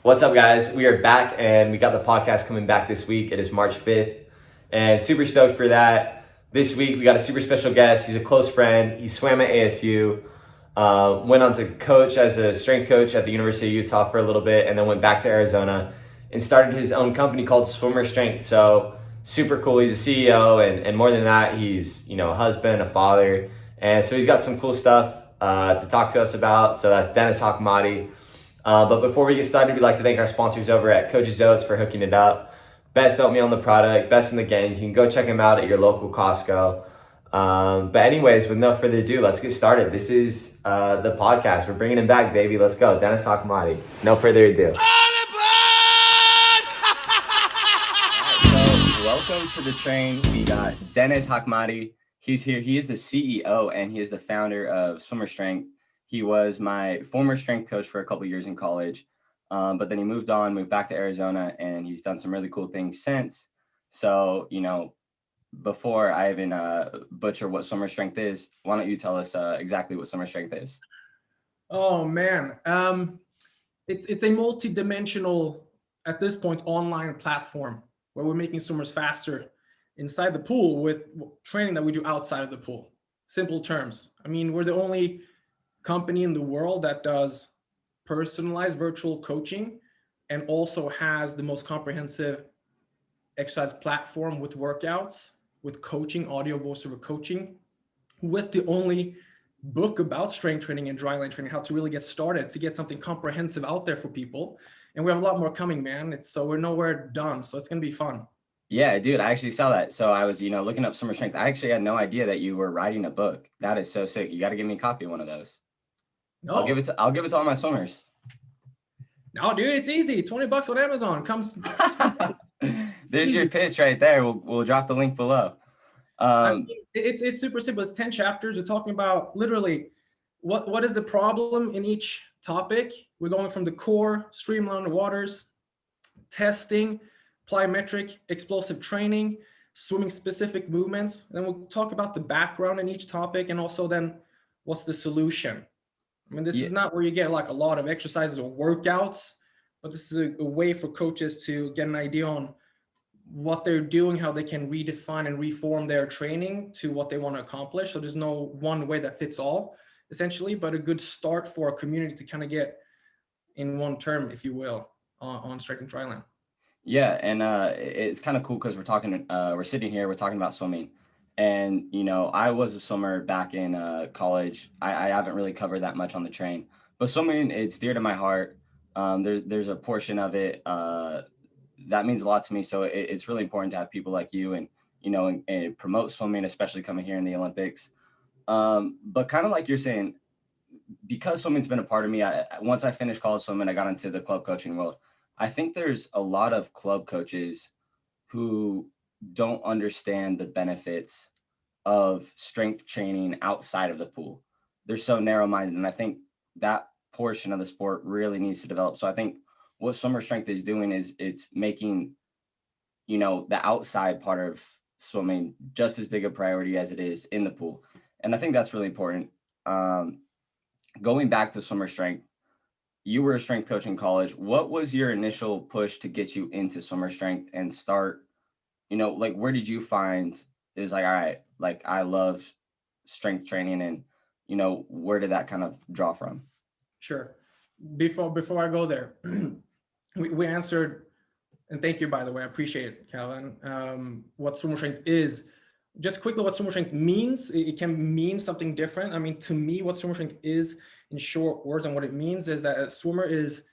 What's up, guys? We are back, and we got the podcast coming back this week. It is March 5th, and super stoked for that. This week, we got a super special guest. He's a close friend. He swam at ASU, went on to coach as a strength coach at the University of Utah for a little bit, and then went back to Arizona and started his own company called Swimmer Strength. So super cool. He's a CEO, and more than that, he's a husband, a father, and so he's got some cool stuff to talk to us about. So that's Deniz Hekmati. But before we get started, we'd like to thank our sponsors over at Coach's Oats for hooking it up. Best oatmeal on the product, best in the game. You can go check them out at your local Costco. But anyways, with no further ado, let's get started. This is the podcast. We're bringing him back, baby. Let's go. Deniz Hekmati. No further ado. So welcome to the train. We got Deniz Hekmati. He's here. He is the CEO and he is the founder of Swimmer Strength. He was my former strength coach for a couple years in college, but then he moved back to Arizona, and he's done some really cool things since. So, before I even butcher what Swimmer Strength is, why don't you tell us exactly what Swimmer Strength is? Oh, man. It's a multi-dimensional, at this point, online platform where we're making swimmers faster inside the pool with training that we do outside of the pool. Simple terms. I mean, we're the only company in the world that does personalized virtual coaching and also has the most comprehensive exercise platform with workouts, with coaching, audio voiceover coaching, with the only book about strength training and dryland training, how to really get started, to get something comprehensive out there for people. And we have a lot more coming, man. So we're nowhere done. So it's going to be fun. Yeah, dude, I actually saw that. So I was, looking up Swimmer Strength. I actually had no idea that you were writing a book. That is so sick. You got to give me a copy of one of those. No. I'll give it to all my swimmers. No, dude, it's easy. $20 on Amazon comes. There's your pitch right there. We'll drop the link below. It's super simple. It's 10 chapters. We're talking about literally what is the problem in each topic. We're going from the core, streamline the waters, testing, plyometric, explosive training, swimming specific movements. Then we'll talk about the background in each topic, and also then what's the solution. I mean, this is not where you get like a lot of exercises or workouts, but this is a way for coaches to get an idea on what they're doing, how they can redefine and reform their training to what they want to accomplish. So there's no one way that fits all, essentially, but a good start for a community to kind of get in one term, if you will, on strength and dryland. Yeah, and it's kind of cool because we're sitting here, we're talking about swimming. And, I was a swimmer back in college. I haven't really covered that much on the train, but swimming, it's dear to my heart. There's a portion of it that means a lot to me. So it's really important to have people like you and promote swimming, especially coming here in the Olympics. But kind of like you're saying, because swimming's been a part of me, once I finished college swimming, I got into the club coaching world. I think there's a lot of club coaches who don't understand the benefits of strength training outside of the pool. They're so narrow-minded, and I think that portion of the sport really needs to develop. So I think what Swimmer Strength is doing is it's making, the outside part of swimming just as big a priority as it is in the pool. And I think that's really important. Going back to Swimmer Strength, you were a strength coach in college. What was your initial push to get you into Swimmer Strength and start, where did you find it was like, all right, like I love strength training, and, where did that kind of draw from? Sure. Before I go there, we answered, and thank you, by the way, I appreciate it, Calvin, what Swimmer Strength is. Just quickly, what Swimmer Strength means, it can mean something different. I mean, to me, what Swimmer Strength is in short words, and what it means is that a swimmer is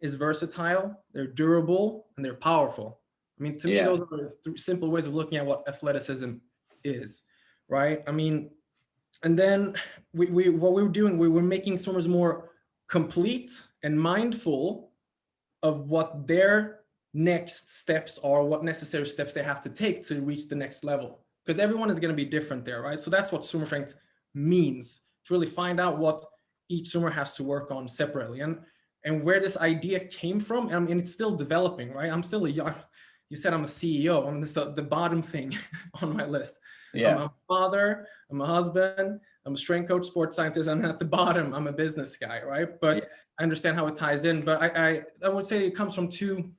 versatile, they're durable, and they're powerful. I mean, to me, those are simple ways of looking at what athleticism is, right? I mean, and then what we were doing, we were making swimmers more complete and mindful of what their next steps are, what necessary steps they have to take to reach the next level. Because everyone is going to be different there, right? So that's what Swimmer Strength means, to really find out what each swimmer has to work on separately. And where this idea came from, and it's still developing, right? I'm still a young, you said I'm a CEO. I'm the bottom thing on my list. Yeah. I'm a father, I'm a husband, I'm a strength coach, sports scientist. I'm at the bottom, I'm a business guy, right? But I understand how it ties in, but I would say it comes from two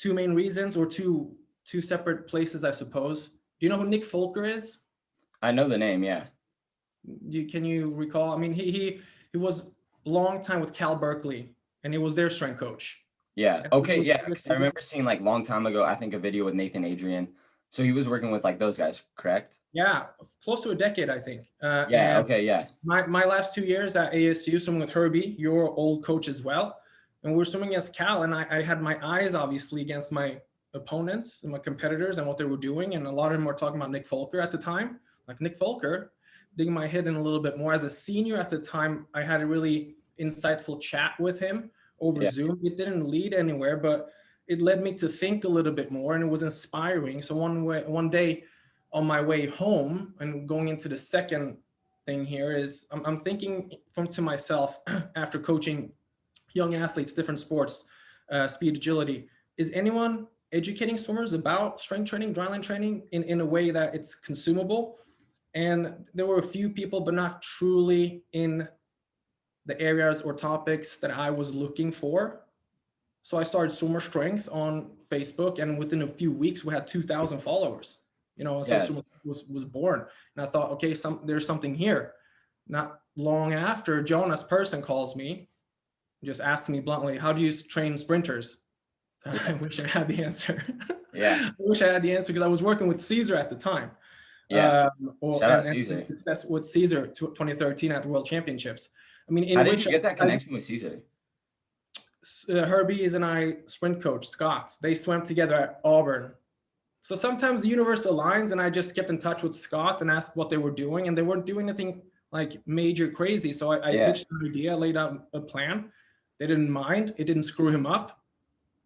main reasons, or two separate places, I suppose. Do you know who Nick Folker is? I know the name. Yeah. Can you recall? I mean, he was a long time with Cal Berkeley, and he was their strength coach. Yeah. And Okay. Yeah. Because I remember seeing like long time ago, I think a video with Nathan Adrian. So he was working with like those guys, correct? Yeah, close to a decade, I think. Yeah. And Okay. Yeah. my last 2 years at ASU, swimming with Herbie, your old coach as well, and we were swimming against Cal, and I had my eyes obviously against my opponents and my competitors and what they were doing, and a lot of them were talking about Nick Folker at the time. Like, Nick Folker, digging my head in a little bit more. As a senior at the time, I had a really insightful chat with him over Yeah. Zoom. It didn't lead anywhere, but it led me to think a little bit more, and it was inspiring. So one day on my way home and going into the second thing here is I'm thinking to myself after coaching young athletes, different sports, speed, agility, is anyone educating swimmers about strength training, dryland training in a way that it's consumable? And there were a few people, but not truly in the areas or topics that I was looking for. So I started Swimmer Strength on Facebook, and within a few weeks, we had 2,000 followers. So Yeah. Swimmer was born, and I thought, okay, there's something here. Not long after, Jonas Person calls me, just asks me bluntly, "How do you train sprinters?" I wish I had the answer. Yeah. I wish I had the answer, because I was working with Caesar at the time. Yeah. Shout out And Caesar. success with Caesar 2013 at the World Championships. I mean, How did you get that connection with Caesar? Herbie and I sprint coach Scott. They swam together at Auburn. So sometimes the universe aligns, and I just kept in touch with Scott and asked what they were doing, and they weren't doing anything like major crazy. So I pitched an idea, laid out a plan. They didn't mind. It didn't screw him up.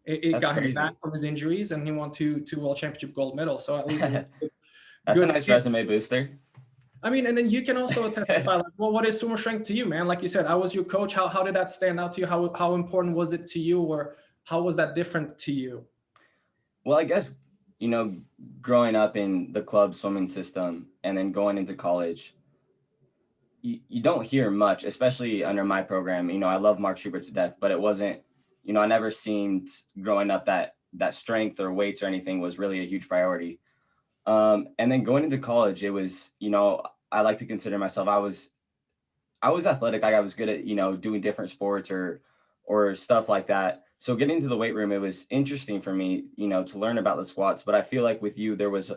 It got him back from his injuries, and he won two World Championship gold medals. So at least it was that's a nice resume booster. I mean, and then you can also testify, like, well, what is swimmer strength to you, man? Like you said, I was your coach. How did that stand out to you? How important was it to you, or how was that different to you? Well, I guess, growing up in the club swimming system and then going into college, you don't hear much, especially under my program. I love Mark Schubert to death, but it wasn't, I never seemed growing up that strength or weights or anything was really a huge priority. And then going into college, it was, I like to consider myself, I was athletic. Like, I was good at, doing different sports or stuff like that. So getting into the weight room, it was interesting for me, to learn about the squats. But I feel like with you, there was,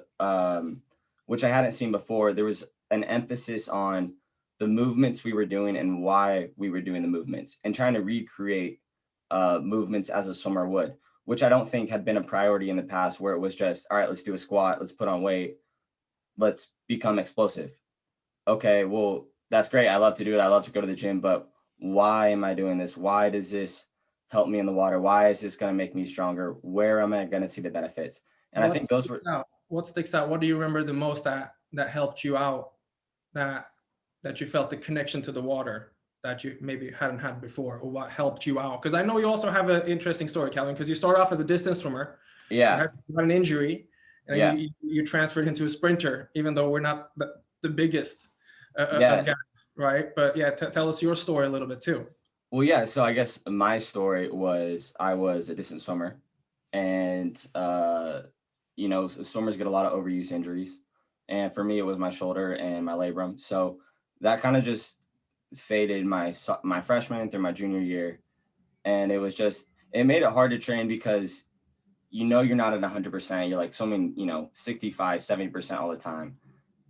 which I hadn't seen before, there was an emphasis on the movements we were doing and why we were doing the movements, and trying to recreate movements as a swimmer would, which I don't think had been a priority in the past, where it was just, all right, let's do a squat, let's put on weight, let's become explosive. Okay, well, that's great. I love to do it. I love to go to the gym, but why am I doing this? Why does this help me in the water? Why is this going to make me stronger? Where am I going to see the benefits? And I think those were. What sticks out? What do you remember the most that helped you out, that you felt the connection to the water that you maybe hadn't had before, or what helped you out? Because I know you also have an interesting story, Calvin, because you started off as a distance swimmer. Yeah. You had an injury, and then you transferred into a sprinter, even though we're not the biggest of guys, right? But yeah, tell us your story a little bit too. Well, yeah. So I guess my story was, I was a distance swimmer, and swimmers get a lot of overuse injuries, and for me, it was my shoulder and my labrum. So that kind of just faded my freshman through my junior year, and it made it hard to train, because you're not at 100%. You're like swimming 65-70% all the time,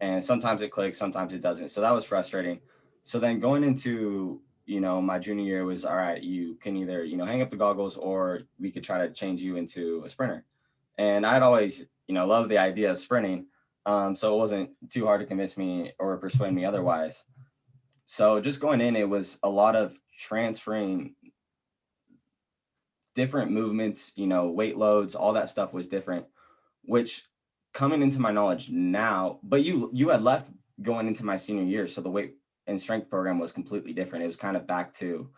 and sometimes it clicks, sometimes it doesn't. So that was frustrating. So then going into my junior year was, all right, you can either hang up the goggles, or we could try to change you into a sprinter. And I'd always loved the idea of sprinting, so it wasn't too hard to convince me or persuade me otherwise. So just going in, it was a lot of transferring different movements, weight loads, all that stuff was different, which coming into my knowledge now, but you had left going into my senior year. So the weight and strength program was completely different. It was kind of back to,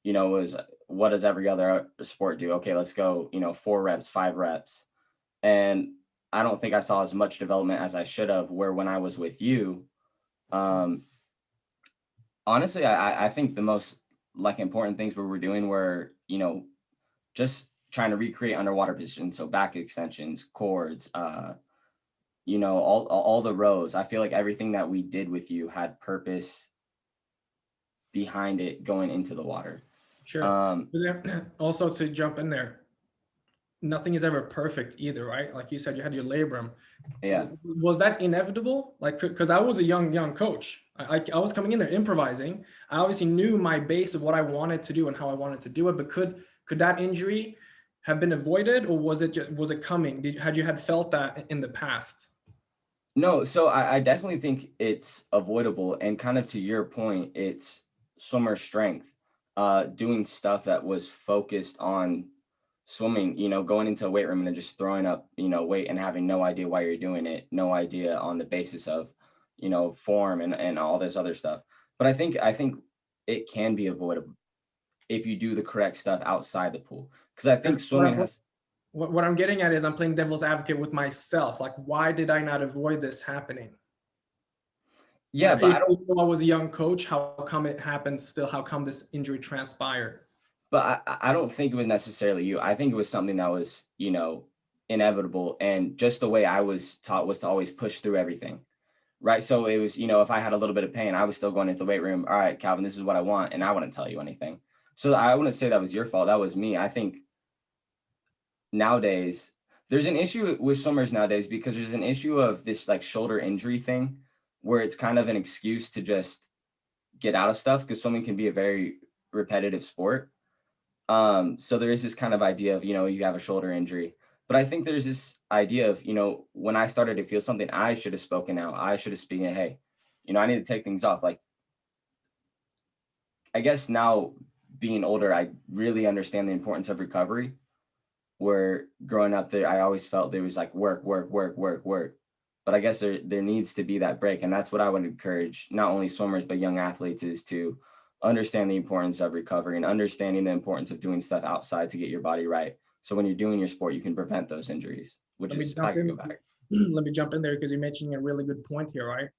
was what does every other sport do? Okay, let's go, 4 reps, 5 reps. And I don't think I saw as much development as I should have, where when I was with you, Honestly, I think the most like important things we're doing were, just trying to recreate underwater positions. So back extensions, chords, all the rows. I feel like everything that we did with you had purpose behind it going into the water. Sure. But then also to jump in there, nothing is ever perfect either, right? Like you said, you had your labrum. Yeah. Was that inevitable? Like, because I was a young coach. I was coming in there improvising. I obviously knew my base of what I wanted to do and how I wanted to do it. But could that injury have been avoided, or was it coming? Had you felt that in the past? No, so I definitely think it's avoidable. And kind of to your point, it's swimmer strength, doing stuff that was focused on swimming, going into a weight room and then just throwing up, weight and having no idea why you're doing it, no idea on the basis of, form and all this other stuff. But I think it can be avoidable if you do the correct stuff outside the pool. Because I think And swimming has. what I'm getting at is I'm playing devil's advocate with myself. Like, why did I not avoid this happening? Yeah, but I don't. Even though I was a young coach, how come it happened still? How come this injury transpired? But I don't think it was necessarily you. I think it was something that was, inevitable. And just the way I was taught was to always push through everything. Right. So it was, if I had a little bit of pain, I was still going into the weight room. All right, Calvin, this is what I want. And I wouldn't tell you anything. So I wouldn't say that was your fault. That was me. I think nowadays there's an issue with swimmers nowadays because there's an issue of this like shoulder injury thing where it's kind of an excuse to just get out of stuff because swimming can be a very repetitive sport. So there is this kind of idea of, you have a shoulder injury. But I think there's this idea of, when I started to feel something, I should have spoken out. I should have spoken, hey, I need to take things off. Like, I guess now being older, I really understand the importance of recovery. Where growing up there, I always felt there was like work, work, work, work, work. But I guess there needs to be that break. And that's what I would encourage not only swimmers, but young athletes is to understand the importance of recovery and understanding the importance of doing stuff outside to get your body right. So when you're doing your sport, you can prevent those injuries, which Let me is if I jump could in. go back. Let me jump in there because you're mentioning a really good point here, right?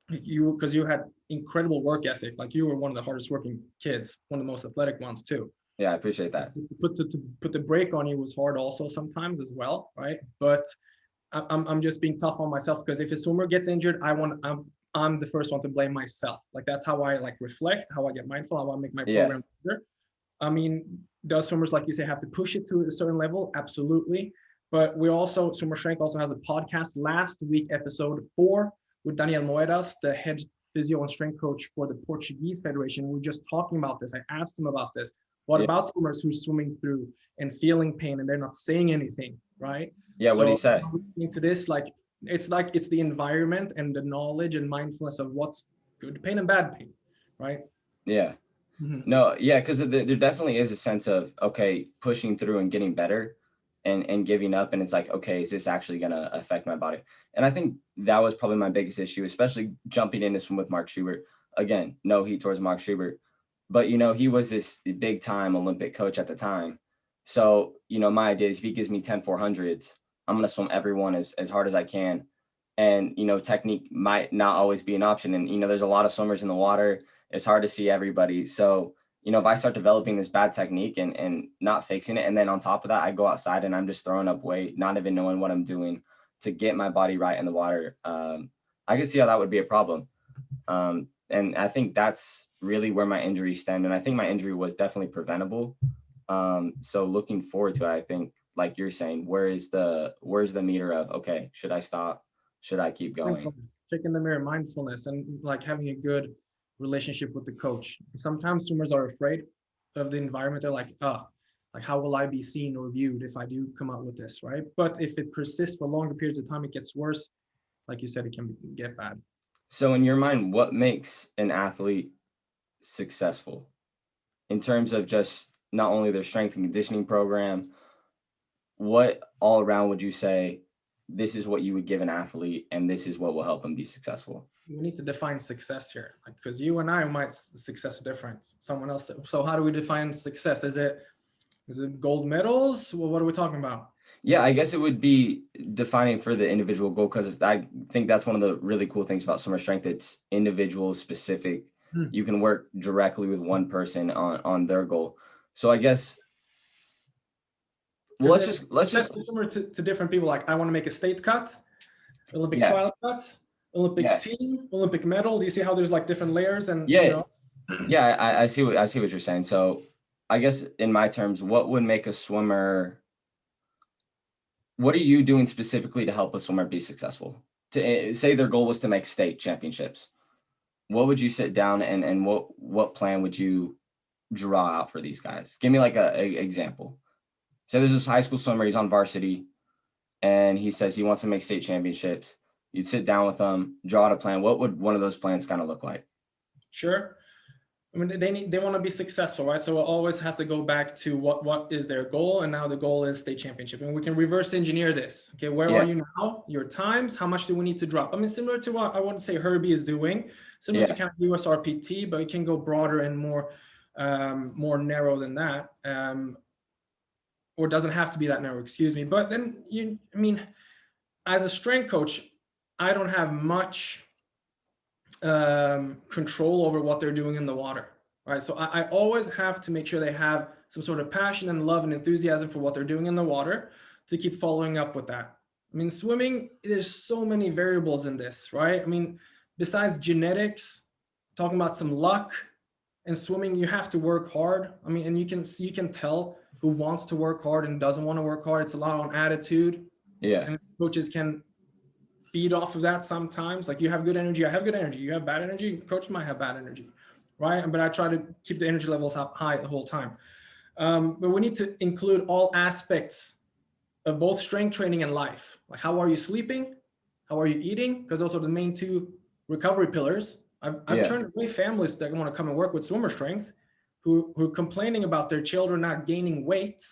Because you had incredible work ethic. Like you were one of the hardest working kids, one of the most athletic ones too. Yeah, I appreciate that. To put the brake on you was hard also sometimes as well, right? But I'm just being tough on myself because if a swimmer gets injured, I'm the first one to blame myself. Like that's how I like reflect, how I get mindful, how I make my Yeah. program better. I mean, does swimmers, like you say, have to push it to a certain level? Absolutely. But we also, Swimmer Strength also has a podcast last week, episode 4, with Daniel Moedas, the head physio and strength coach for the Portuguese Federation. We're just talking about this. I asked him about this. What about swimmers who are swimming through and feeling pain and they're not saying anything, right? Yeah, what do you say? Listening to this, it's the environment and the knowledge and mindfulness of what's good pain and bad pain, right? Yeah. No, yeah, because there definitely is a sense of, okay, pushing through and getting better and giving up. And it's like, okay, is this actually going to affect my body? And I think that was probably my biggest issue, especially jumping in this one with Mark Schubert. Again, no heat towards Mark Schubert. But, he was this big time Olympic coach at the time. So, my idea is if he gives me 10 400s, I'm going to swim everyone as hard as I can. And, technique might not always be an option. And, there's a lot of swimmers in the water. It's hard to see everybody. So, if I start developing this bad technique and not fixing it, and then on top of that, I go outside and I'm just throwing up weight, not even knowing what I'm doing to get my body right in the water, I can see how that would be a problem. And I think that's really where my injury stemmed. And I think my injury was definitely preventable. So looking forward to it, I think, like you're saying, where's the meter of, okay, should I stop? Should I keep going? Check in the mirror, mindfulness, and like having a good relationship with the coach. Sometimes swimmers are afraid of the environment. They're like, like how will I be seen or viewed if I do come out with this, right? But if it persists for longer periods of time, it gets worse. Like you said, it can get bad. So in your mind, what makes an athlete successful in terms of just not only their strength and conditioning program, what all around would you say this is what you would give an athlete and this is what will help them be successful? We need to define success here, because you and I might success different. Someone else. So how do we define success? Is it gold medals? Well, what are we talking about? Yeah, I guess it would be defining for the individual goal, because I think that's one of the really cool things about Summer Strength. It's individual specific. Hmm. you can work directly with one person on their goal. So I guess, well, let's That's just similar to different people. Like, I want to make a state cut, Olympic yeah, trial cut, Olympic yeah, team, Olympic medal. Do you see how there's like different layers and, you yeah, know? yeah. I see what you're saying. So I guess in my terms, what would make a swimmer? What are you doing specifically to help a swimmer be successful? To say their goal was to make state championships, what would you sit down and what plan would you draw out for these guys? Give me like a example. So there's this high school swimmer, he's on varsity, and he says he wants to make state championships. You'd sit down with them, draw out a plan. What would one of those plans kind of look like? Sure. I mean, they want to be successful, right? So it always has to go back to what is their goal, and now the goal is state championship, and we can reverse engineer this. Okay, where are Yeah, you now? Your times? How much do we need to drop? I mean, similar to what I wouldn't say Herbie is doing, similar to yeah, kind of USRPT, but it can go broader and more narrow than that, or doesn't have to be that narrow. Excuse me. But then I mean, as a strength coach, I don't have much control over what they're doing in the water, right? So I always have to make sure they have some sort of passion and love and enthusiasm for what they're doing in the water to keep following up with that. I mean, swimming, there's so many variables in this, right? I mean, besides genetics, talking about some luck, and swimming, you have to work hard. I mean, and you can tell who wants to work hard and doesn't want to work hard. It's a lot on attitude, yeah, and coaches can feed off of that sometimes. Like, you have good energy, I have good energy. You have bad energy, coach might have bad energy, right? But I try to keep the energy levels up high the whole time. But we need to include all aspects of both strength training and life. Like, how are you sleeping? How are you eating? Because those are the main two recovery pillars. I've yeah. turned away families that want to come and work with swimmer strength who are complaining about their children not gaining weight.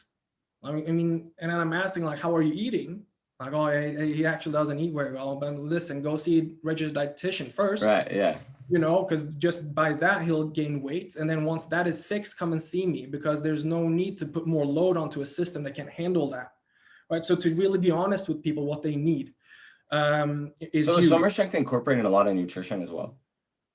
I mean, and then I'm asking, like, how are you eating? Like, oh, he actually doesn't eat very well. But listen, go see a registered dietitian first. Right, yeah, You know, because just by that he'll gain weight, and then once that is fixed, come and see me, because there's no need to put more load onto a system that can handle that, right? So to really be honest with people, what they need is so is huge. swimmer strength incorporating a lot of nutrition as well?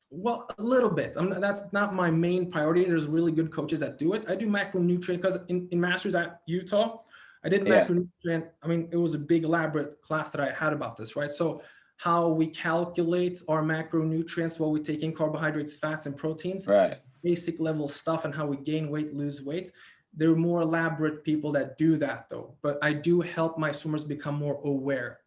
Well, a little bit. That's not my main priority. There's really good coaches that do it. I do macronutrient because in Masters at Utah, I did Yeah, macronutrient. I mean, it was a big elaborate class that I had about this, right? So how we calculate our macronutrients, what we take in, carbohydrates, fats, and proteins, right, basic level stuff, and how we gain weight, lose weight. There are more elaborate people that do that though. But I do help my swimmers become more aware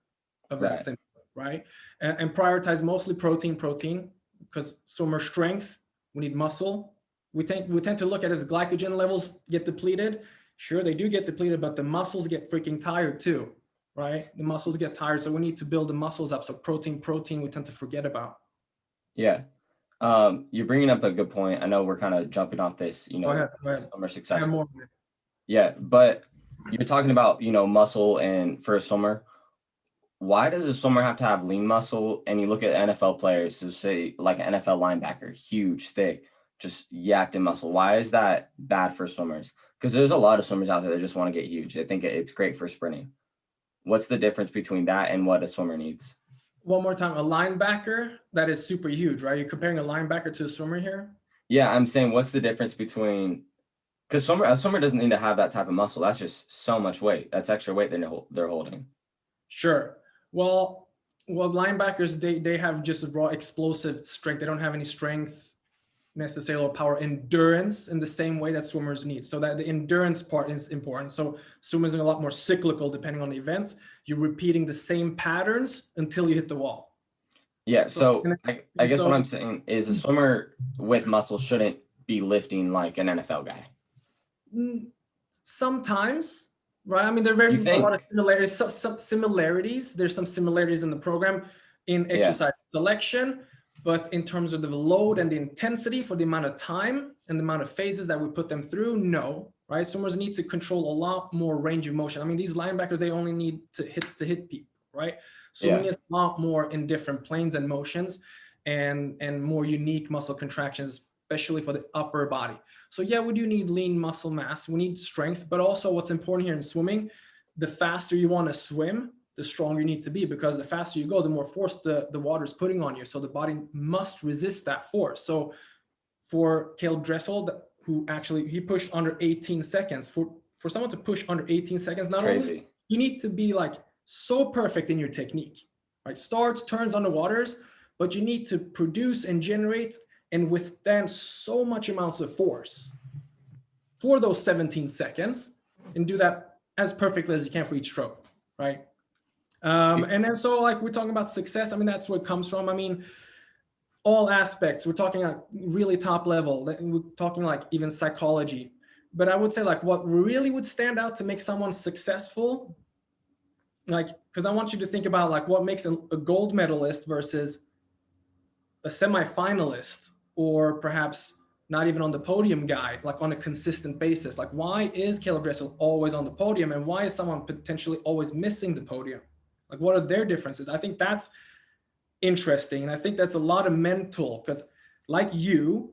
of that right. symptom, right? And prioritize mostly protein, because swimmer strength, we need muscle. We tend to look at as glycogen levels get depleted. Sure, they do get depleted, but the muscles get freaking tired too, right? The muscles get tired, so we need to build the muscles up. So protein, we tend to forget about. Yeah. You're bringing up a good point. I know we're kind of jumping off this, Go ahead. swimmer I have successful. more. Yeah, but you're talking about, muscle and for a swimmer. Why does a swimmer have to have lean muscle? And you look at NFL players, so say like an NFL linebacker, huge, thick, just yacked in muscle. Why is that bad for swimmers? Because there's a lot of swimmers out there that just want to get huge. They think it's great for sprinting. What's the difference between that and what a swimmer needs? One more time, a linebacker that is super huge, right? You're comparing a linebacker to a swimmer here? Yeah, I'm saying what's the difference between, because a swimmer doesn't need to have that type of muscle. That's just so much weight. That's extra weight they're holding. Sure. Well, linebackers, they have just raw explosive strength. They don't have any strength necessarily, or power, endurance in the same way that swimmers need. So that the endurance part is important. So swimmers are a lot more cyclical depending on the event. You're repeating the same patterns until you hit the wall. Yeah, so I guess so what I'm saying is a swimmer with muscle shouldn't be lifting like an NFL guy. sometimes, right? I mean, there are a lot of similarities. Some similarities. There's some similarities in the program in exercise selection, but in terms of the load and the intensity for the amount of time and the amount of phases that we put them through, no, right? Swimmers need to control a lot more range of motion. I mean, these linebackers, they only need to hit people, right? Swimming is a lot more in different planes and motions and more unique muscle contractions, especially for the upper body. So yeah, we do need lean muscle mass. We need strength, but also what's important here in swimming, the faster you want to swim, the stronger you need to be, because the faster you go, the more force the water is putting on you. So the body must resist that force. So for Caleb Dressel, who actually, he pushed under 18 seconds. For someone to push under 18 seconds, not only you need to be like so perfect in your technique, right? Starts, turns, underwaters, but you need to produce and generate and withstand so much amounts of force for those 17 seconds and do that as perfectly as you can for each stroke, right? And then so like we're talking about success. I mean, that's where it comes from. I mean, all aspects, we're talking at really top level, we're talking like even psychology. But I would say like what really would stand out to make someone successful, like, because I want you to think about like what makes a gold medalist versus a semi-finalist, or perhaps not even on the podium guy, like on a consistent basis. Like, why is Caleb Dressel always on the podium, and why is someone potentially always missing the podium? Like, what are their differences? I think that's interesting. And I think that's a lot of mental, because like you,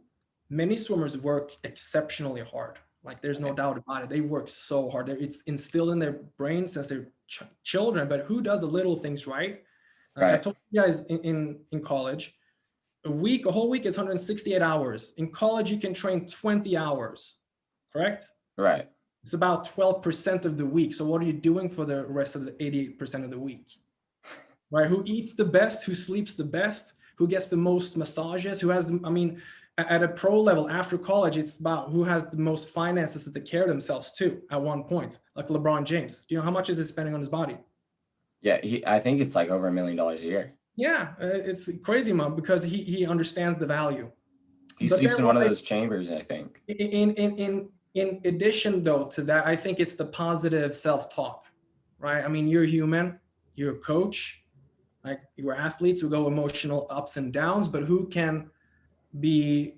many swimmers work exceptionally hard. Like, there's no doubt about it. They work so hard. It's instilled in their brains since they're children, but who does the little things right? I told you guys in college, a whole week is 168 hours. In college, you can train 20 hours, correct? Right. It's about 12% of the week. So what are you doing for the rest of the 88% of the week? Right? Who eats the best, who sleeps the best, who gets the most massages, who has, I mean, at a pro level after college, it's about who has the most finances to take care of themselves too at one point, like LeBron James. Do you know how much is he spending on his body? Yeah, I think it's like over $1 million a year. Yeah, it's crazy, man, because he understands the value. He sleeps in one of those chambers, I think. In addition, though, to that, I think it's the positive self-talk, right? I mean, you're human, you're a coach, like we're athletes who go emotional ups and downs, but who can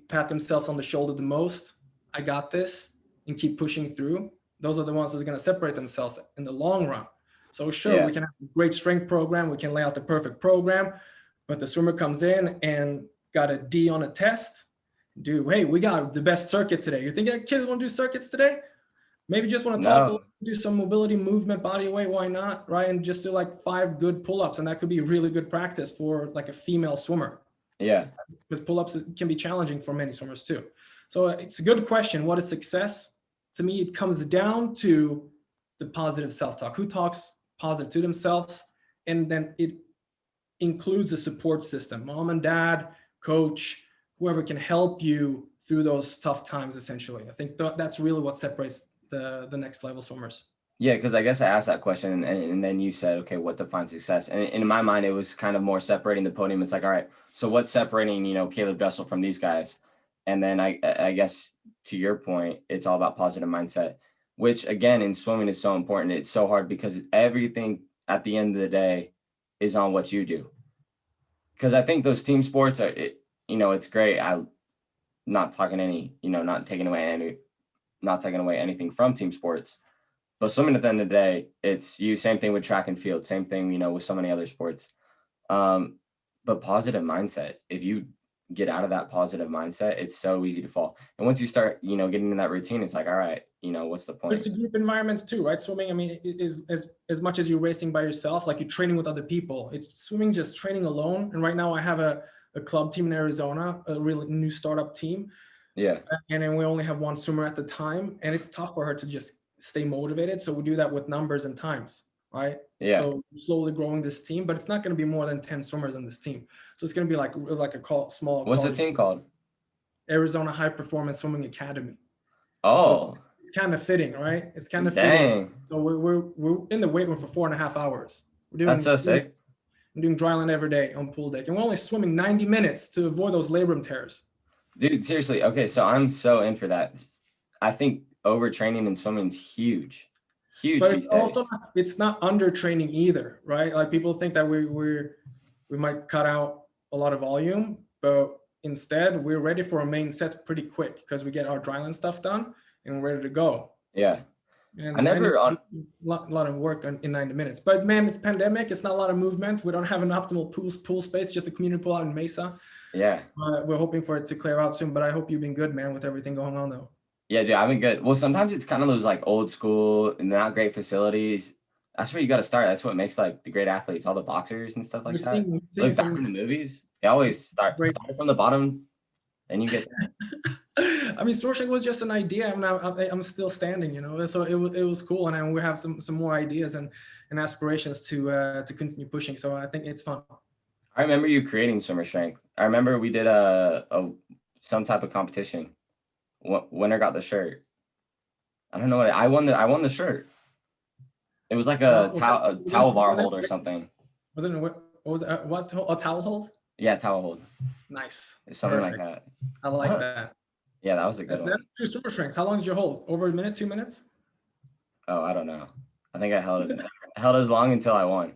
pat themselves on the shoulder the most? I got this, and keep pushing through. Those are the ones that are going to separate themselves in the long run. So sure, we can have a great strength program, we can lay out the perfect program, but the swimmer comes in and got a D on a test. Dude, hey, we got the best circuit today. You think that kids want to do circuits today? Maybe just want to talk, do some mobility, movement, body weight, why not, right? And just do like 5 good pull-ups, and that could be really good practice for like a female swimmer. Yeah. Because pull-ups can be challenging for many swimmers too. So it's a good question. What is success? To me, it comes down to the positive self-talk. Who talks positive to themselves? And then it includes a support system, mom and dad, coach, whoever can help you through those tough times, essentially. I think that's really what separates the next level swimmers. Yeah, because I guess I asked that question, and then you said, okay, what defines success? And in my mind, it was kind of more separating the podium. It's like, all right, so what's separating, Caleb Dressel from these guys? And then I guess to your point, it's all about positive mindset, which again, in swimming is so important. It's so hard because everything at the end of the day is on what you do. Because I think those team sports are, it's great. I'm not talking not taking away anything from team sports, but swimming at the end of the day, it's you. Same thing with track and field. Same thing, with so many other sports. But positive mindset. If you get out of that positive mindset, it's so easy to fall. And once you start, getting in that routine, it's like, all right, what's the point? It's a group environments too, right? Swimming, I mean, it is as much as you're racing by yourself, like you're training with other people. It's swimming, just training alone. And right now I have a club team in Arizona, a really new startup team. Yeah. And then we only have one swimmer at the time, and it's tough for her to just stay motivated. So we do that with numbers and times, right? Yeah. So slowly growing this team, but it's not going to be more than 10 swimmers in this team. So it's going to be like a small. What's the team called? Arizona High Performance Swimming Academy. Oh. So it's kind of fitting, right? It's kind of fitting. So we're in the weight room for 4.5 hours. That's so sick. I'm doing Dryland every day on pool deck, and we're only swimming 90 minutes to avoid those labrum tears. Dude, seriously. Okay, so I'm so in for that. I think overtraining in swimming is huge. But it's not undertraining either, right? Like people think that we might cut out a lot of volume, but instead we're ready for a main set pretty quick because we get our Dryland stuff done and we're ready to go. Yeah. And a lot of work in 90 minutes. But man, it's pandemic. It's not a lot of movement. We don't have an optimal pool space, just a community pool out in Mesa. Yeah. We're hoping for it to clear out soon, but I hope you've been good, man, with everything going on though. Yeah, dude, I've been good. Well, sometimes it's kind of those like old school and not great facilities. That's where you got to start. That's what makes like the great athletes, all the boxers and stuff like that. Look back in the movies, they always start from the bottom Then you get I mean, sword strength was just an idea. I'm still standing, you know. So it was cool, and we have some more ideas and aspirations to continue pushing. So I think it's fun. I remember you creating swimmer strength. I remember we did some type of competition. Winner got the shirt. I don't know what I won the shirt. It was like a towel bar hold or something. Wasn't it, what was it, what a towel hold? Yeah, towel hold. Nice. Something Perfect. like that. I like that. Yeah, that was a good one. That's true swimmer strength. How long did you hold? Over a minute, 2 minutes? Oh, I don't know. I think I held as long until I won.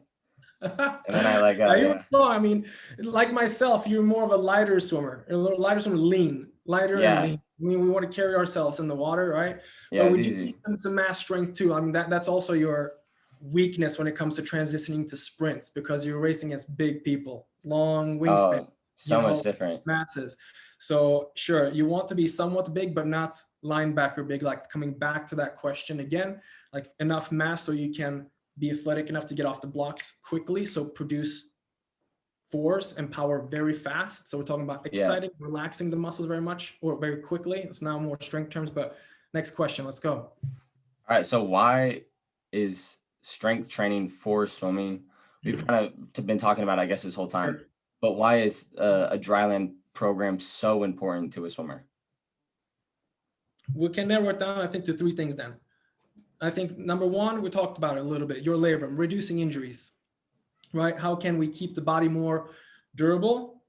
And then I let go. Yeah. I mean, like myself, you're more of a lighter swimmer. A little lighter swimmer, lighter and lean. I mean, we want to carry ourselves in the water, right? Yeah, but we it's do easy. need some mass strength too. I mean, that's also your weakness when it comes to transitioning to sprints, because you're racing as big people, long wingspan, so much different masses. So sure, you want to be somewhat big, but not linebacker big. Like, coming back to that question again, like enough mass so you can be athletic enough to get off the blocks quickly, so produce force and power very fast. So we're talking about exciting, relaxing the muscles very much, or very quickly. It's now more strength terms, but next question, let's go. All right, so why is strength training for swimming? We've kind of been talking about, I guess, this whole time, but why is a Dryland program so important to a swimmer? We can narrow it down, I think, to 3 things then. I think number 1, we talked about it a little bit, your labrum, reducing injuries, right? How can we keep the body more durable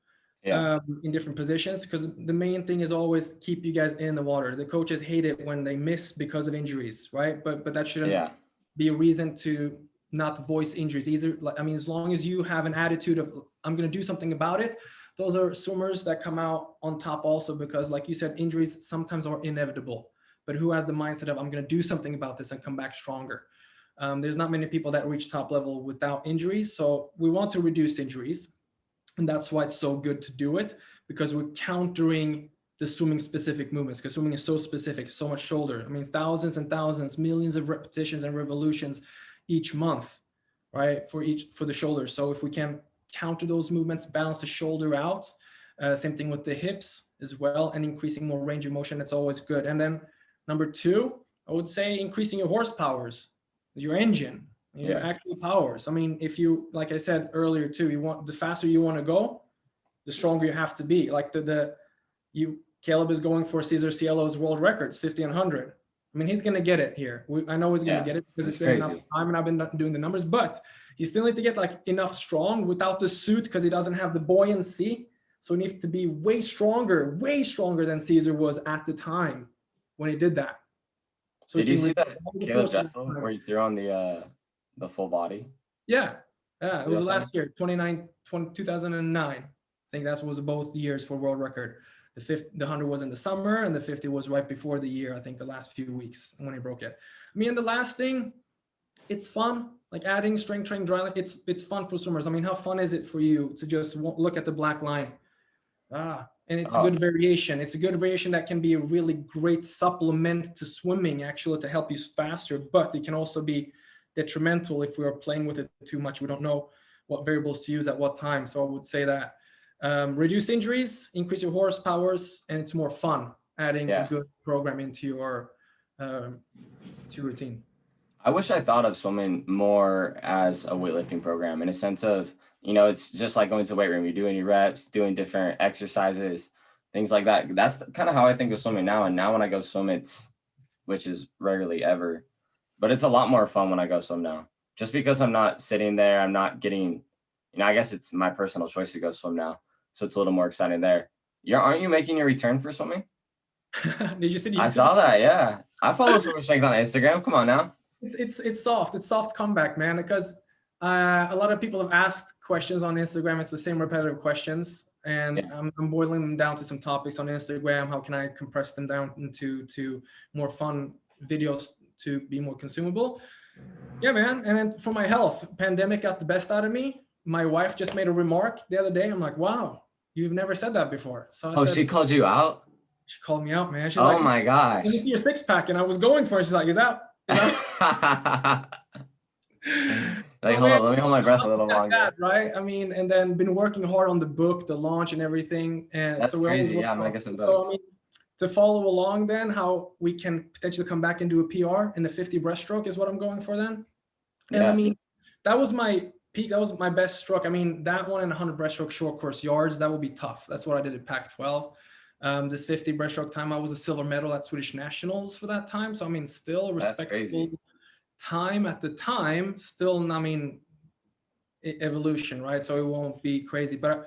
in different positions? Because the main thing is always keep you guys in the water. The coaches hate it when they miss because of injuries, right? But that shouldn't be a reason to not voice injuries either. I mean, as long as you have an attitude of, I'm going to do something about it, those are swimmers that come out on top also, because like you said, injuries sometimes are inevitable. But who has the mindset of, I'm going to do something about this and come back stronger? There's not many people that reach top level without injuries. So we want to reduce injuries. And that's why it's so good to do it, because we're countering the swimming specific movements, because swimming is so specific, so much shoulder. I mean, thousands and thousands, millions of repetitions and revolutions each month, right? For the shoulders. So if we can counter those movements, balance the shoulder out, same thing with the hips as well, and increasing more range of motion, that's always good. And then number 2, I would say increasing your horsepowers, your engine, your actual powers. I mean, if you, like I said earlier too, the faster you want to go, the stronger you have to be. Like Caleb is going for Cesar Cielo's world records, 50 and 100. I mean, he's going to get it here. I know he's going to get it because it's been enough time and I've been doing the numbers, but he still needs to get like enough strong without the suit, because he doesn't have the buoyancy. So he needs to be way stronger than Cesar was at the time when he did that. So did you see that Caleb Jessel where he threw on the full body? Yeah. It was last year, 2009. I think that was both years for world record. The 100 was in the summer and the 50 was right before the year. I think the last few weeks when he broke it. I mean, the last thing, it's fun. Like adding strength training, dryland, it's fun for swimmers. I mean, how fun is it for you to just look at the black line? And it's a good variation. It's a good variation that can be a really great supplement to swimming, actually, to help you faster. But it can also be detrimental if we are playing with it too much. We don't know what variables to use at what time. So I would say that reduce injuries, increase your horsepowers, and it's more fun adding a good program into your routine. I wish I thought of swimming more as a weightlifting program, in a sense of, it's just like going to the weight room. You're doing your reps, doing different exercises, things like that. That's kind of how I think of swimming now. And now when I go swim, which is rarely ever, but it's a lot more fun when I go swim now, just because I'm not sitting there. I'm not getting, I guess it's my personal choice to go swim now. So it's a little more exciting there. Aren't you making your return for swimming? Did you see? I saw that. Yeah. I follow Swimmer Strength on Instagram. Come on now. It's soft. It's soft comeback, man, because a lot of people have asked questions on Instagram. It's the same repetitive questions, and I'm boiling them down to some topics on Instagram. How can I compress them down into more fun videos to be more consumable? Yeah, man. And then for my health, pandemic got the best out of me. My wife just made a remark the other day. I'm like, wow, you've never said that before. So I said, she called you out? She called me out, man. She's like, oh my gosh. Let me see your 6-pack. And I was going for it. She's like, is that Like, Oh hold man, on, let me hold my breath a little that, longer. right? I mean, and then been working hard on the book, the launch, and everything. And That's so we always crazy. work Yeah, I'm gonna on. get some So I books. mean, to follow along, then how we can potentially come back and do a PR in the 50 breaststroke is what I'm going for then. And I Yeah, mean, that was my peak. That was my best stroke. I mean, that one and 100 breaststroke short course yards, that will be tough. That's what I did at Pac-12. This 50 breaststroke time, I was a silver medal at Swedish Nationals for that time. So I mean, still a that's respectable crazy. time at the time. Still, I mean, evolution, right? So it won't be crazy, but I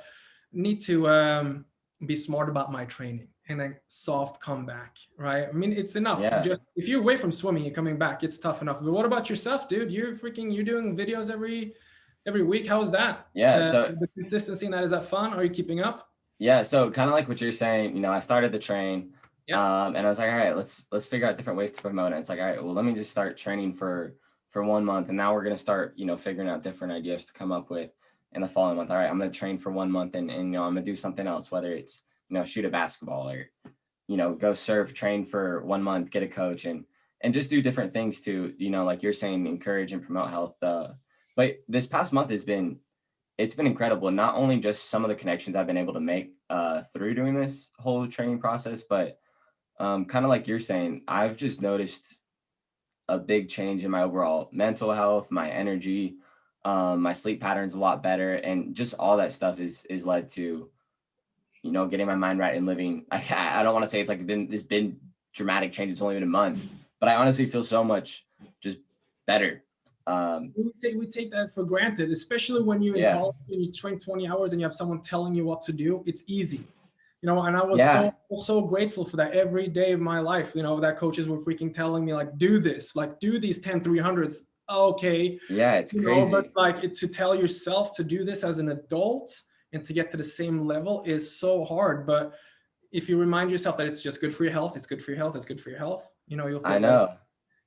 need to be smart about my training and then soft comeback, right? I mean, it's enough. Yeah. Just if you're away from swimming and coming back, it's tough enough. But what about yourself, dude? You're doing videos every week. How is that? Yeah. So The consistency in that, is that fun? Are you keeping up? yeah, so kind of like what you're saying, I started the train, Yeah. and I was like, all right, let's figure out different ways to promote it. It's like, all right, well, let me just start training for 1 month, and now we're gonna start, figuring out different ideas to come up with in the following month. All right, I'm gonna train for 1 month, and I'm gonna do something else, whether it's shoot a basketball or go surf, train for 1 month, get a coach, and just do different things to like you're saying, encourage and promote health. But this past month it's been incredible. Not only just some of the connections I've been able to make through doing this whole training process, but kind of like you're saying, I've just noticed a big change in my overall mental health, my energy, my sleep patterns a lot better, and just all that stuff is led to getting my mind right and living. I don't want to say it's like been dramatic change. It's only been a month, but I honestly feel so much just better. We take that for granted, especially when you're in Yeah, college and you train 20 hours and you have someone telling you what to do. It's easy. And I was yeah, so grateful for that every day of my life. That coaches were freaking telling me, like, do this, like, do these 10 300s. Okay. yeah. It's But crazy. like, to tell yourself to do this as an adult and to get to the same level is so hard. But if you remind yourself that it's just good for your health, it's good for your health, it's good for your health, you'll I feel better. know.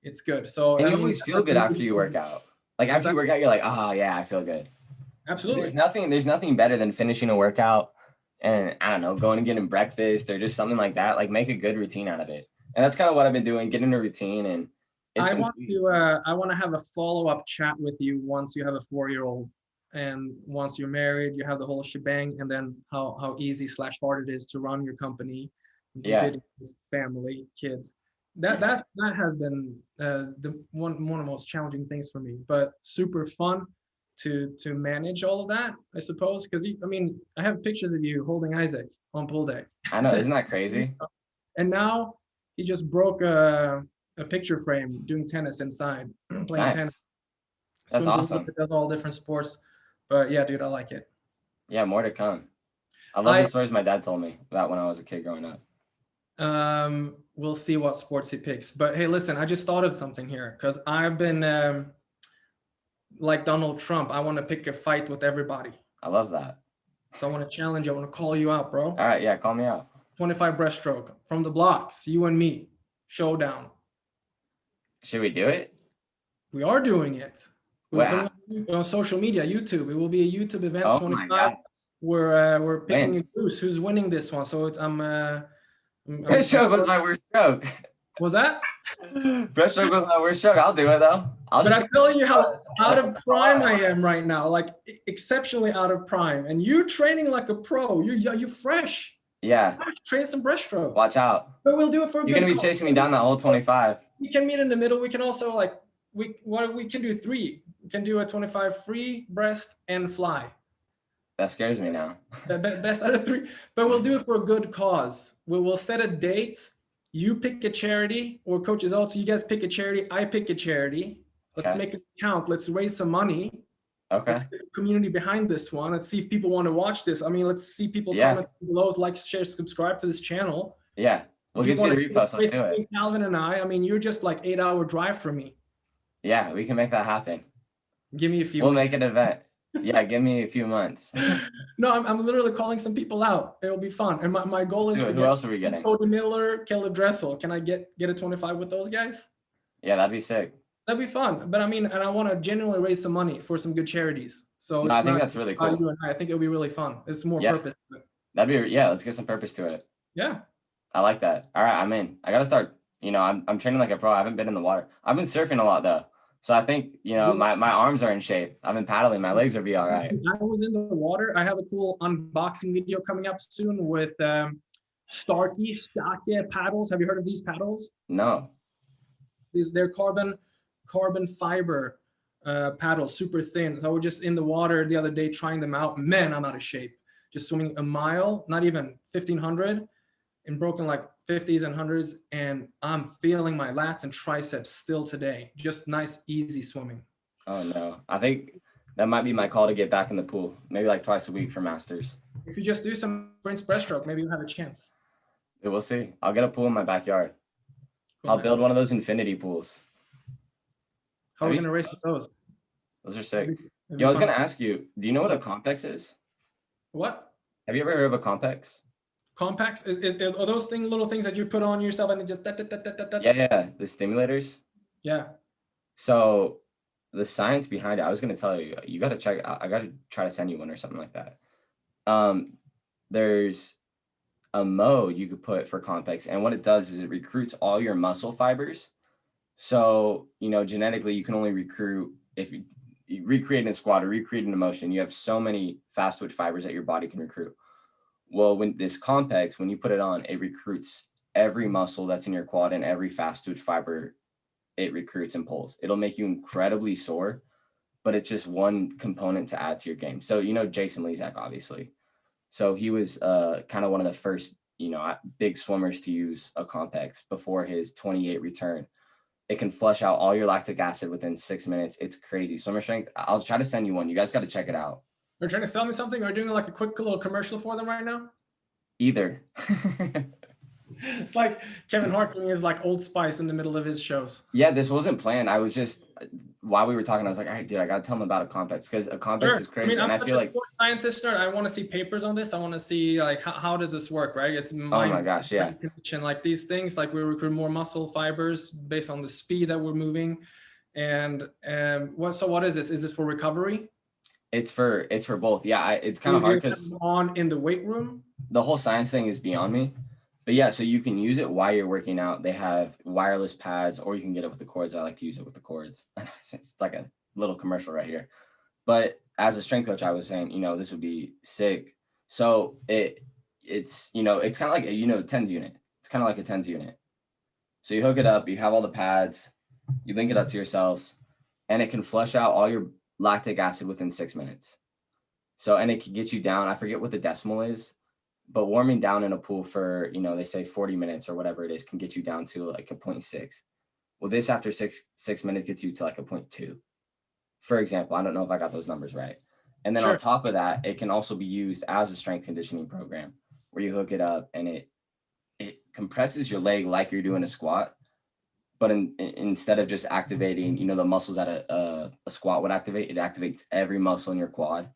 It's good. So And I you mean, always feel good after you work out. Like what's after that? you work out, you're like, oh yeah, I feel good. Absolutely. There's nothing better than finishing a workout and I don't know, going and getting breakfast or just something like that. Like make a good routine out of it. And that's kind of what I've been doing, getting a routine, and it's been sweet. I want to have a follow-up chat with you once you have a 4-year-old, and once you're married, you have the whole shebang, and then how easy / hard it is to run your company, do Yeah. videos, family, kids. Yeah. That has been the one of the most challenging things for me, but super fun to manage all of that, I suppose, because I mean, I have pictures of you holding Isaac on pool deck. I know, isn't that crazy? And now he just broke a picture frame doing tennis inside, playing tennis, Nice. That's swims a little awesome. bit, does all different sports. But yeah, dude, I like it. Yeah, more to come. I love the I stories my dad told me about when I was a kid growing up. We'll see what sports he picks. But hey, listen, I just thought of something here because I've been like Donald Trump. I want to pick a fight with everybody. I love that. So I want to challenge you. I want to call you out, bro. All right, yeah, call me out. 25 breaststroke from the blocks, you and me, showdown. Should we do it? We are doing it. We're Well, putting it on social media, YouTube. It will be a YouTube event. oh my 25. God. We're picking Win. a goose. Who's winning this one? So it's Breaststroke was my worst stroke. was that? Breaststroke was my worst stroke. I'll do it though. I'll But just I'm telling you how some out breaststroke of for prime fun. I am right now, like exceptionally out of prime. And you're training like a pro. You're fresh. Yeah, Train some breaststroke. watch out. But we'll do it for a You're good gonna be cause. chasing me down that whole 25. We can meet in the middle. We can also like we can do 3. We can do a 25 free, breast, and fly. That scares me now. Best out of 3. But we'll do it for a good cause. We'll set a date. You pick a charity, or coaches also. You guys pick a charity. I pick a charity. Let's Okay. make it count. Let's raise some money. Okay. Let's get the community behind this one. Let's see if people want to watch this. I mean, let's see people Yeah. comment below, like, share, subscribe to this channel. Yeah. We'll get you the repost. Let's do it. Calvin and I mean, you're just like 8-hour drive from me. Yeah, we can make that happen. Give me a few. We'll make an event. Yeah, give me a few months. No, I'm literally calling some people out. It'll be fun. And my goal is to Who get else are we getting? Cody Miller, Caleb Dressel. Can I get a 25 with those guys? Yeah, that'd be sick. That'd be fun. But I mean, and I want to genuinely raise some money for some good charities. So No, I think that's really cool. You and I think it'll be really fun. It's more purpose. Let's get some purpose to it. Yeah. I like that. All right, I'm in. I gotta start. I'm training like a pro. I haven't been in the water. I've been surfing a lot though. So I think, you know, my arms are in shape. I've been paddling. My legs will be all right. I was in the water. I have a cool unboxing video coming up soon with Starkey Stake paddles. Have you heard of these paddles? No. They're carbon fiber paddles, super thin. So I was just in the water the other day trying them out. Man, I'm out of shape. Just swimming a mile, not even 1,500, in broken like 50s and 100s, and I'm feeling my lats and triceps still today. Just nice, easy swimming. Oh no, I think that might be my call to get back in the pool. Maybe like twice a week for masters. If you just do some sprints breaststroke, maybe you have a chance. Yeah, we'll see. I'll get a pool in my backyard. Cool, I'll man. build one of those infinity pools. How are we gonna race those? Those are sick. Yo, I was gonna ask you, do you know what a complex is? What? Have you ever heard of a complex? Compacts are those little things that you put on yourself and it just Yeah, the stimulators. Yeah. So the science behind it, I was gonna tell you, you gotta check. I gotta try to send you one or something like that. There's a mode you could put for complex, and what it does is it recruits all your muscle fibers. So, you know, genetically, you can only recruit if you recreate in a squat or recreate in a motion. You have so many fast twitch fibers that your body can recruit. Well, when this complex, when you put it on, it recruits every muscle that's in your quad and every fast twitch fiber it recruits and pulls. It'll make you incredibly sore, but it's just one component to add to your game. So, you know, Jason Lezak, obviously. So he was kind of one of the first, you know, big swimmers to use a complex before his 28 return. It can flush out all your lactic acid within 6 minutes. It's crazy. Swimmer strength. I'll try to send you one. You guys got to check it out. They're trying to sell me something. Are you doing like a quick little commercial for them right now? Either. It's like Kevin Hart doing his like Old Spice in the middle of his shows. Yeah, this wasn't planned. I was just, while we were talking, I was like, all right, dude, I got to tell him about a complex because a complex is crazy. I mean, and I feel like scientist nerd. I want to see papers on this. I want to see like how does this work, right? It's oh my gosh, yeah. Like these things, like we recruit more muscle fibers based on the speed that we're moving. And what is this? Is this for recovery? It's for both. Yeah, it's kind of hard because on in the weight room. The whole science thing is beyond me. But yeah, so you can use it while you're working out. They have wireless pads, or you can get it with the cords. I like to use it with the cords. It's like a little commercial right here. But as a strength coach, I was saying, you know, this would be sick. So it's you know, it's kind of like a, TENS unit. It's kind of like a TENS unit. So you hook it up, you have all the pads, you link it up to yourselves, and it can flush out all your lactic acid within 6 minutes. So, and it can get you down. I forget what the decimal is, but warming down in a pool for, you know, they say 40 minutes or whatever it is can get you down to like a 0.6. Well, this after six minutes gets you to like a 0.2. For example, I don't know if I got those numbers right. And then on top of that, it can also be used as a strength conditioning program where you hook it up and it compresses your leg like you're doing a squat. But instead of just activating, you know, the muscles that a squat would activate, it activates every muscle in your quad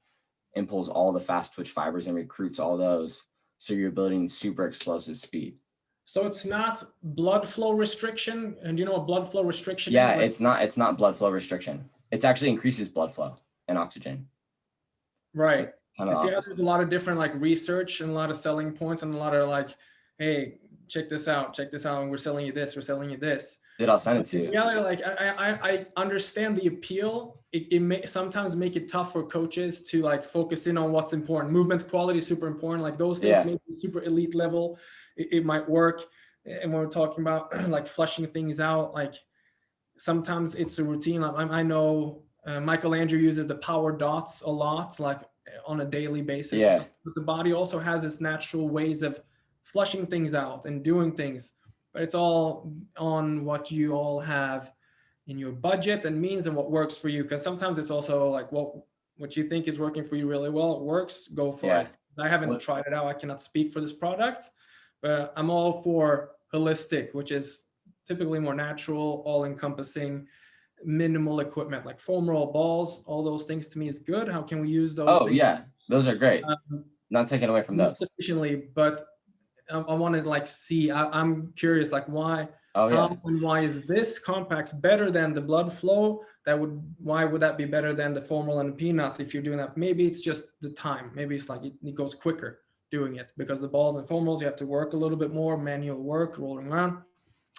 and pulls all the fast twitch fibers and recruits all those. So you're building super explosive speed. So it's not blood flow restriction. And you know what blood flow restriction is? Yeah, it's not blood flow restriction. It actually increases blood flow and oxygen. Right. So see, there's a lot of different like research and a lot of selling points and a lot of like, hey, check this out, and we're selling you this, Dude, I'll send it to you. Yeah, like I understand the appeal. It may sometimes make it tough for coaches to like focus in on what's important. Movement quality is super important. Like those things, maybe super elite level, it might work. And when we're talking about like flushing things out, like sometimes it's a routine. Like I know Michael Andrew uses the power dots a lot, like on a daily basis. Yeah. But the body also has its natural ways of flushing things out and doing things. But it's all on what you all have in your budget and means and what works for you. Because sometimes it's also like what you think is working for you really well, it works, go for it. I haven't tried it out. I cannot speak for this product, but I'm all for holistic, which is typically more natural, all-encompassing, minimal equipment like foam roll, balls, all those things to me is good. How can we use those? Oh, yeah, those are great. Not taking away from those. Sufficiently, but I want to like see, I'm curious, like why, how and why is this compact better than the blood flow? Why would that be better than the foam roll and the peanut if you're doing that? Maybe it's just the time. Maybe it's like it goes quicker doing it because the balls and foam rolls, you have to work a little bit more, manual work, rolling around.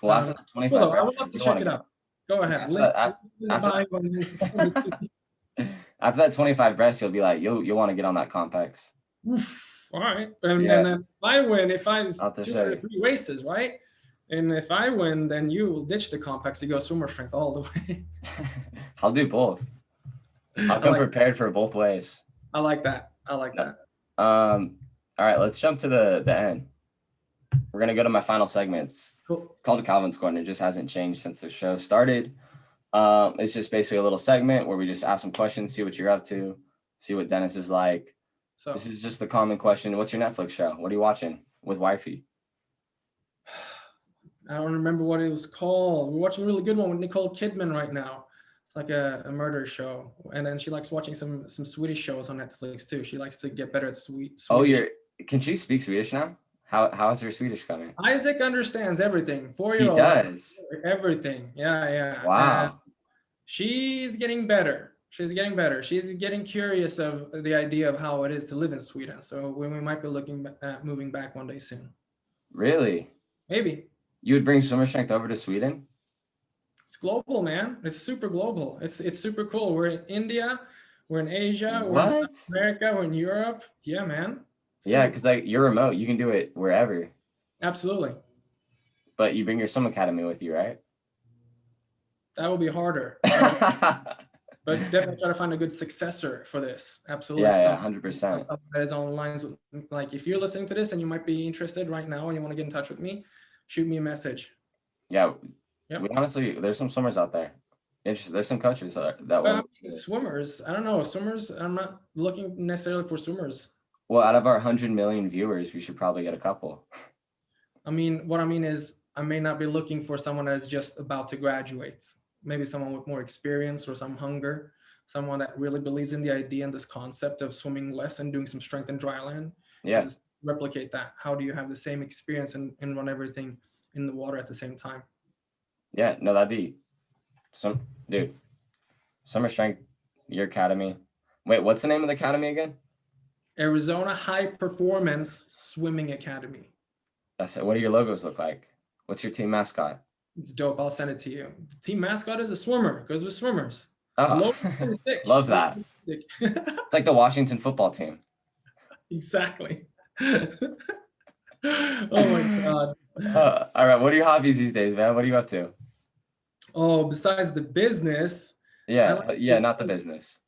Well, after the 25 I would love to check it out. Go ahead. After Link that, in the after, bio and then send it to me. after that 25 breaths, you'll be like, you'll want to get on that complex. Oof, all right. And Yeah. then if I win, if I I'll have to two show or you. three races, right? And if I win, then you will ditch the complex. You go swimmer strength all the way. I'll do both. I'll come prepared for both ways. I like that. I like that. All right, let's jump to the end. We're gonna go to my final segments. Cool. Called Calvin's Corner. It just hasn't changed since the show started. It's just basically a little segment where we just ask some questions, see what you're up to, see what Dennis is like. So this is just the common question. What's your Netflix show? What are you watching with wifey? I don't remember what it was called. We're watching a really good one with Nicole Kidman right now. It's like a murder show. And then she likes watching some Swedish shows on Netflix too. She likes to get better at Swedish. Oh, can she speak Swedish now? How is her Swedish coming? Isaac understands everything. 4-year-old. He does. Everything. Yeah. Wow. She's getting better. She's getting curious of the idea of how it is to live in Sweden. So we might be looking at moving back one day soon. Really? Maybe. You would bring swimmer strength over to Sweden? It's global, man. It's super global. It's super cool. We're in India. We're in Asia. We're in South America. We're in Europe. Yeah, man. Yeah, because like you're remote. You can do it wherever. Absolutely. But you bring your swim academy with you, right? That will be harder. But definitely try to find a good successor for this. Absolutely. Yeah, 100%. That is on lines with, like, if you're listening to this and you might be interested right now and you want to get in touch with me, shoot me a message. Yeah. Yep. We honestly, there's some swimmers out there. Interesting. There's some coaches that will. Swimmers. I don't know. Swimmers. I'm not looking necessarily for swimmers. Well, out of our 100 million viewers, we should probably get a couple. I mean, what I mean is I may not be looking for someone that's just about to graduate. Maybe someone with more experience or some hunger, someone that really believes in the idea and this concept of swimming less and doing some strength in Dryland. Yeah. Just replicate that. How do you have the same experience and run everything in the water at the same time? Yeah, no, that'd be some dude. Summer Strength, your academy. Wait, what's the name of the academy again? Arizona High Performance Swimming Academy. That's it. What do your logos look like? What's your team mascot? It's dope. I'll send it to you. The team mascot is a swimmer. Goes with swimmers. Oh, love that. It's like the Washington football team. Exactly. Oh my God. All right. What are your hobbies these days, man? What are you up to? Oh, besides the business. Yeah. Not the business.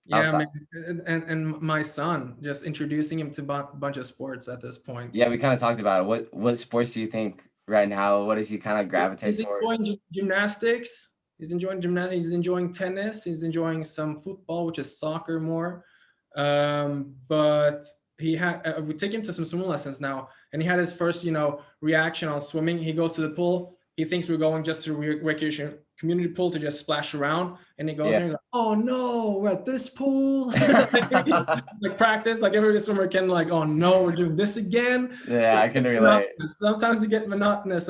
Yeah, man. And my son, just introducing him to a bunch of sports at this point. Yeah, we kind of talked about it. What sports do you think right now? What does he kind of gravitate towards? He's enjoying gymnastics. He's enjoying gymnastics. He's enjoying tennis. He's enjoying some football, which is soccer more. But we take him to some swimming lessons now, and he had his first, reaction on swimming. He goes to the pool. He thinks we're going just to recreation community pool to just splash around, and he goes and he's like, "Oh no, we're at this pool." Like practice, like every swimmer can, like, "Oh no, we're doing this again." Yeah, I can relate. Sometimes you get monotonous,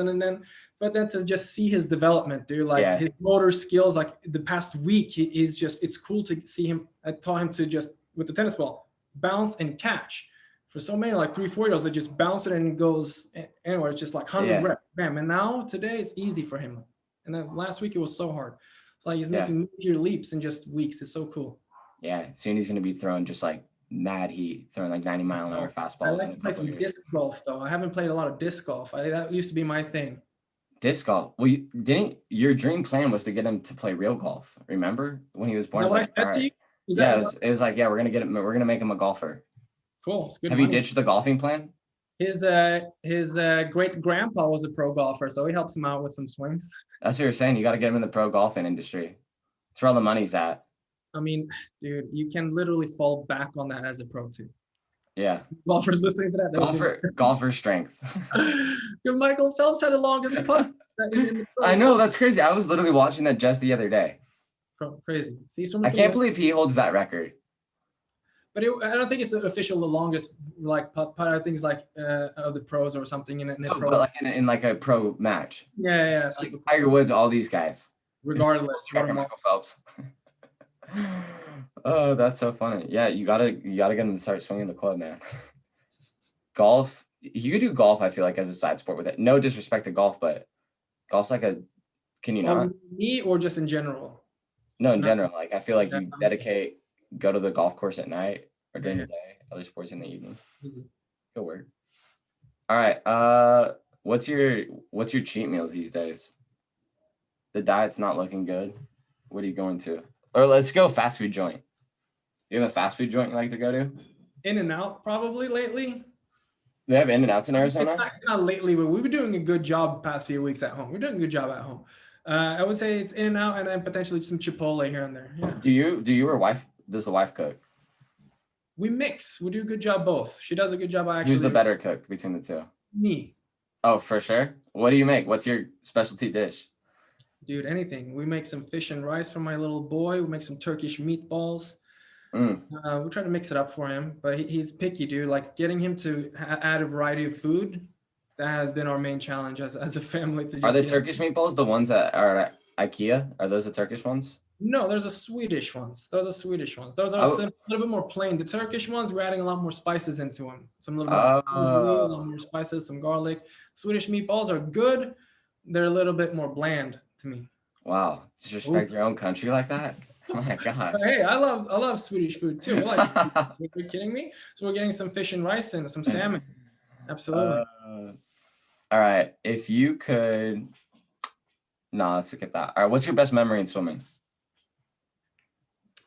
but then to just see his development, dude, like his motor skills, like the past week, it's cool to see him. I taught him to just, with the tennis ball, bounce and catch. For so many, like 3-4-year-olds, they just bounce it and it goes anywhere. It's just like 100 reps, bam. And now today it's easy for him. And then last week it was so hard. It's like he's making major leaps in just weeks. It's so cool. Yeah, soon he's going to be throwing just like mad heat, throwing like 90-mile-an-hour fastballs. I like to play some disc golf, though. I haven't played a lot of disc golf. That used to be my thing. Disc golf. Well, your dream plan was to get him to play real golf. Remember when he was born? It was like, we're gonna make him a golfer. Cool. It's good. Have you ditched the golfing plan? His great grandpa was a pro golfer, so he helps him out with some swings. That's what you're saying. You got to get him in the pro golfing industry. It's where all the money's at. I mean, dude, you can literally fall back on that as a pro too. Yeah. Golfers listening to that. Golfer strength. Michael Phelps had the longest putt. I know, that's crazy. I was literally watching that just the other day. It's crazy. See, I can't believe he holds that record. But I don't think it's the official, the longest like putt. I think it's like of the pros or something in a pro. But like in like a pro match. Yeah. Like Tiger Woods, all these guys. Regardless. Michael Phelps. Oh, that's so funny. Yeah, you gotta get him to start swinging the club, man. Golf. You could do golf, I feel like, as a side sport with it. No disrespect to golf, but golf's like a Can you not? Me or just in general? No, in Not, general. Like I feel like yeah, you dedicate, go to the golf course at night or during yeah, the day, other sports in the evening. easy. Good word. All right. What's your cheat meals these days? The diet's not looking good. What are you going to? Or let's go fast food joint. You have a fast food joint you like to go to? In and out probably lately. They have In-N-Outs in It's Arizona? it's not lately, but we've been doing a good job the past few weeks at home. We're doing a good job at home. I would say it's in and out, and then potentially some Chipotle here and there. Yeah. Do you or wife does the wife cook? We mix. We do a good job both. She does a good job. Who's the Actually, better cook between the two? me, Oh, for sure. What do you make? What's your specialty dish? dude. Anything. We make some fish and rice for my little boy. We make some Turkish meatballs. Mm. We try to mix it up for him, but he's picky, dude. Like getting him to add a variety of food. That has been our main challenge as a family to Are just the get. Turkish meatballs the ones that are at IKEA? Are those the Turkish ones? No, there's a Swedish ones. Those are Swedish ones. Those are Oh, a little bit more plain. The Turkish ones, we're adding a lot more spices into them. Some little bit more parsley, a lot oh, more spices, some garlic. Swedish meatballs are good. They're a little bit more bland to me. wow. Disrespect Oof. your own country like that? Oh my But gosh. hey, I love Swedish food too. We like food. Are you kidding me? So we're getting some fish and rice and some salmon. Absolutely. Uh, all right. If you could, no, let's skip that. All right. What's your best memory in swimming?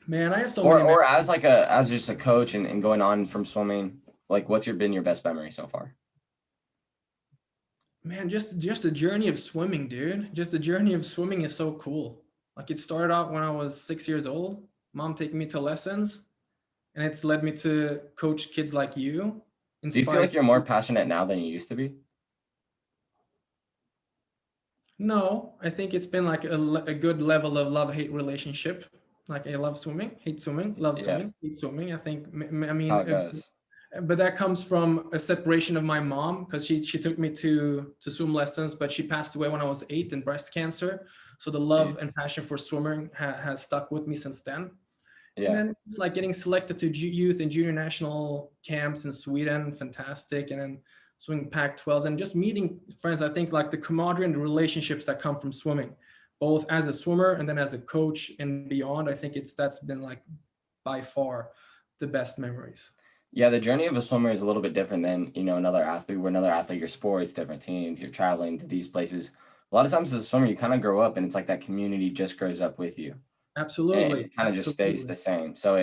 Man, I have so Or many or as just a coach and going on from swimming, like what's been your best memory so far? Man, just the journey of swimming, dude. Just the journey of swimming is so cool. Like it started out when I was 6 years old. Mom taking me to lessons, and it's led me to coach kids like you. Do you feel Inspired. like you're more passionate now than you used to be? No, I think it's been like a good level of love-hate relationship. Like I love swimming, hate swimming, love Yeah, swimming, hate swimming. I think I how mean, it goes. but that comes from a separation of my mom because she took me to swim lessons, but she passed away when I was 8 in breast cancer. So the love and passion for swimming has stuck with me since then. And Yeah. then it's like getting selected to youth and junior national camps in Sweden, fantastic. And then swimming Pac-12s and just meeting friends. I think like the camaraderie and the relationships that come from swimming, both as a swimmer and then as a coach and beyond. I think that's been like by far the best memories. Yeah, the journey of a swimmer is a little bit different than, another athlete. Where another athlete, your sports, different teams, you're traveling to these places. A lot of times as a swimmer, you kind of grow up and it's like that community just grows up with you. And Absolutely, it kind of just stays absolutely. the same. So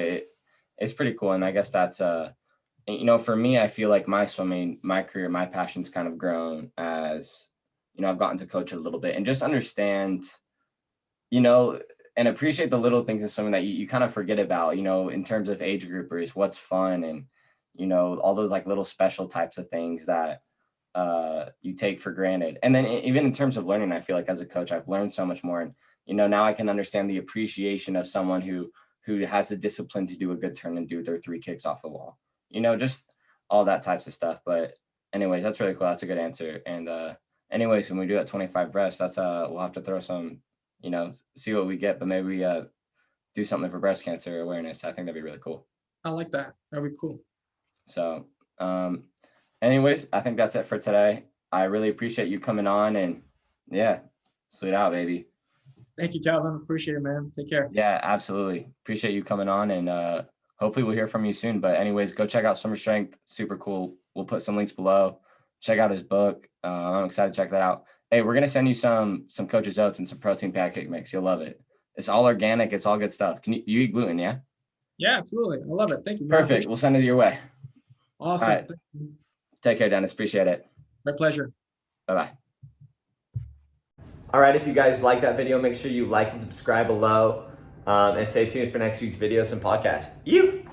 it's pretty cool. And I guess that's for me, I feel like my swimming, my career, my passion's kind of grown as, I've gotten to coach a little bit and just understand, you know, and appreciate the little things in swimming that you kind of forget about, in terms of age groupers, what's fun and, all those like little special types of things that you take for granted. And then even in terms of learning, I feel like as a coach, I've learned so much more. And, now I can understand the appreciation of someone who has the discipline to do a good turn and do their 3 kicks off the wall, just all that types of stuff. But anyways, that's really cool. That's a good answer. And anyways, when we do that 25 breast, that's we'll have to throw some, see what we get, but maybe do something for breast cancer awareness. I think that'd be really cool. I like that. That'd be cool. So, anyways, I think that's it for today. I really appreciate you coming on and yeah, sweet out, baby. Thank you, Calvin. Appreciate it, man. Take care. Yeah, absolutely. Appreciate you coming on and hopefully we'll hear from you soon. But anyways, go check out Swimmer Strength. Super cool. We'll put some links below. Check out his book. I'm excited to check that out. Hey, we're gonna send you some Coach's Oats and some protein pancake mix. You'll love it. It's all organic. It's all good stuff. You eat gluten? Yeah. Yeah, absolutely. I love it. Thank you, man. Perfect. We'll send it your way. Awesome. All right. Take care, Dennis. Appreciate it. My pleasure. Bye-bye. All right, if you guys like that video, make sure you like and subscribe below and stay tuned for next week's videos and podcast. You.